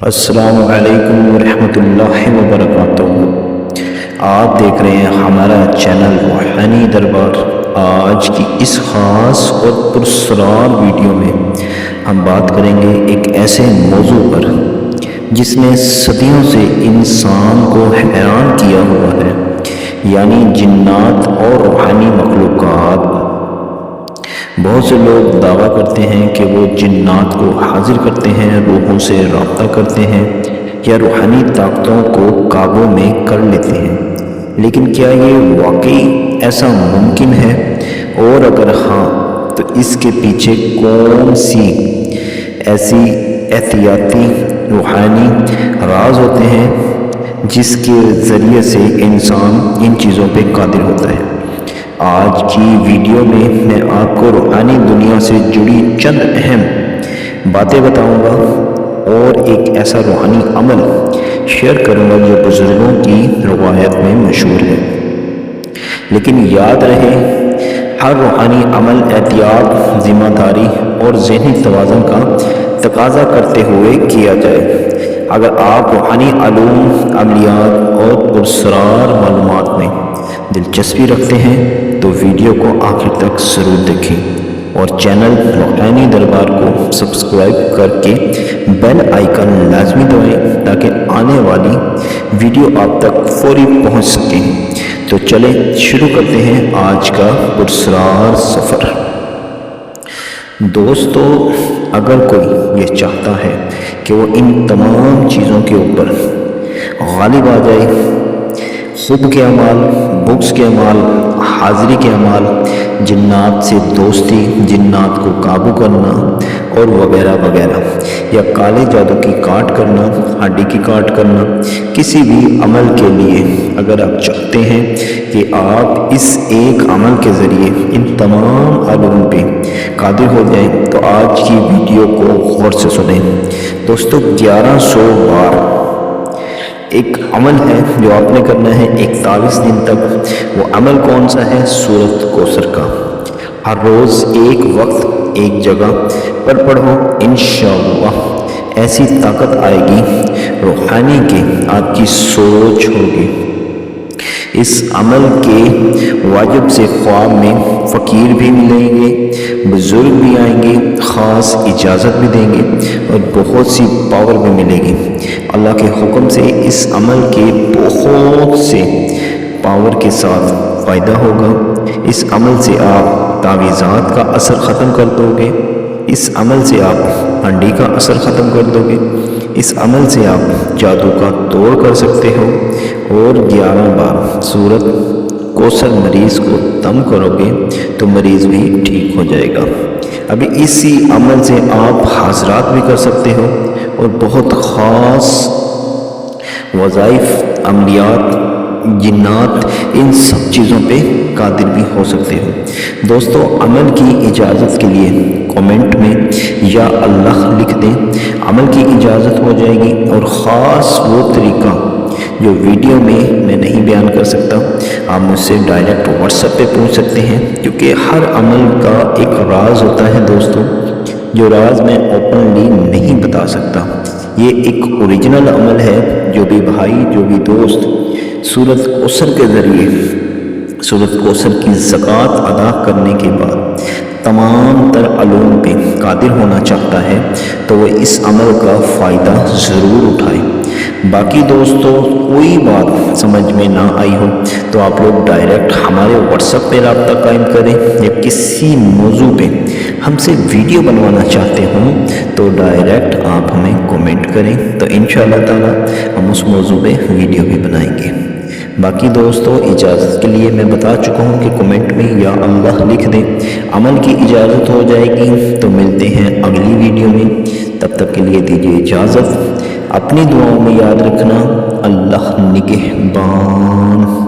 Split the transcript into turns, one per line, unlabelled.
السلام علیکم ورحمۃ اللہ وبرکاتہ۔ آپ دیکھ رہے ہیں ہمارا چینل روحانی دربار۔ آج کی اس خاص اور پراسرار ویڈیو میں ہم بات کریں گے ایک ایسے موضوع پر جس نے صدیوں سے انسان کو حیران کیا ہوا ہے، یعنی جنات اور روحانی مخلوقات۔ بہت سے لوگ دعویٰ کرتے ہیں کہ وہ جنات کو حاضر کرتے ہیں، روحوں سے رابطہ کرتے ہیں یا روحانی طاقتوں کو قابو میں کر لیتے ہیں، لیکن کیا یہ واقعی ایسا ممکن ہے؟ اور اگر ہاں تو اس کے پیچھے کون سی ایسی احتیاطی روحانی راز ہوتے ہیں جس کے ذریعے سے انسان ان چیزوں پہ قادر ہوتا ہے؟ آج کی ویڈیو میں آپ کو روحانی دنیا سے جڑی چند اہم باتیں بتاؤں گا اور ایک ایسا روحانی عمل شیئر کروں گا جو بزرگوں کی روایت میں مشہور ہے، لیکن یاد رہے ہر روحانی عمل احتیاط، ذمہ داری اور ذہنی توازن کا تقاضا کرتے ہوئے کیا جائے۔ اگر آپ روحانی علوم، عملیات اور پراسرار معلومات میں دلچسپی رکھتے ہیں تو ویڈیو کو آخر تک ضرور دیکھیں اور چینل روحانی دربار کو سبسکرائب کر کے بیل آئیکن لازمی دبائیں تاکہ آنے والی ویڈیو آپ تک فوری پہنچ سکیں۔ تو چلیں شروع کرتے ہیں آج کا پراسرار سفر۔ دوستو، اگر کوئی یہ چاہتا ہے کہ وہ ان تمام چیزوں کے اوپر غالب آ جائے، خود کے اعمال، بکس کے اعمال، حاضری کے اعمال، جنات سے دوستی، جنات کو قابو کرنا اور وغیرہ وغیرہ، یا کالے جادو کی کاٹ کرنا، ہڈی کی کاٹ کرنا، کسی بھی عمل کے لیے اگر آپ چاہتے ہیں کہ آپ اس ایک عمل کے ذریعے ان تمام علوم پہ قادر ہو جائیں تو آج کی ویڈیو کو غور سے سنیں۔ دوستو، 1100 بار ایک عمل ہے جو آپ نے کرنا ہے 41 دن تک۔ وہ عمل کون سا ہے؟ سورۃ کوثر کا۔ ہر روز ایک وقت ایک جگہ پر پڑھو، انشاءاللہ ایسی طاقت آئے گی روحانی کہ آپ کی سوچ ہوگی۔ اس عمل کے واجب سے خواب میں فقیر بھی ملیں گے، بزرگ بھی آئیں گے، خاص اجازت بھی دیں گے اور بہت سی پاور بھی ملے گی۔ اللہ کے حکم سے اس عمل کے بہت سے پاور کے ساتھ فائدہ ہوگا۔ اس عمل سے آپ تعویذات کا اثر ختم کر دو گے، اس عمل سے آپ ہنڈی کا اثر ختم کر دو گے، اس عمل سے آپ جادو کا توڑ کر سکتے ہو، اور 11 بار سورۃ کوثر مریض کو دم کرو گے تو مریض بھی ٹھیک ہو جائے گا۔ ابھی اسی عمل سے آپ حاضرات بھی کر سکتے ہو اور بہت خاص وظائف، عملیات، جنات، ان سب چیزوں پہ قادر بھی ہو سکتے ہو۔ دوستو، عمل کی اجازت کے لیے کومنٹ میں یا اللہ لکھ دیں، عمل کی اجازت ہو جائے گی۔ اور خاص وہ طریقہ جو ویڈیو میں نہیں بیان کر سکتا، آپ مجھ سے ڈائریکٹ واٹس ایپ پہ پوچھ سکتے ہیں، کیونکہ ہر عمل کا ایک راز ہوتا ہے دوستو، جو راز میں اوپنلی نہیں بتا سکتا۔ یہ ایک اوریجنل عمل ہے جو بھی بھائی، جو بھی دوست سورۃ کوثر کے ذریعے سورۃ کوثر کی زکوٰۃ ادا کرنے کے بعد تمام تر علوم پہ قادر ہونا چاہتا ہے تو وہ اس عمل کا فائدہ ضرور اٹھائے۔ باقی دوستو، کوئی بات سمجھ میں نہ آئی ہو تو آپ لوگ ڈائریکٹ ہمارے واٹس ایپ پہ رابطہ قائم کریں، یا کسی موضوع پہ ہم سے ویڈیو بنوانا چاہتے ہوں تو ڈائریکٹ آپ ہمیں کومنٹ کریں، تو انشاءاللہ تعالی ہم اس موضوع پہ ویڈیو بھی بنائیں گے۔ باقی دوستو، اجازت کے لیے میں بتا چکا ہوں کہ کومنٹ میں یا اللہ لکھ دیں، عمل کی اجازت ہو جائے گی تو ملتے ہیں اگلی ویڈیو میں۔ تب تک کے لیے دیجیے اجازت، اپنی دعاؤں میں یاد رکھنا، اللہ نگہبان۔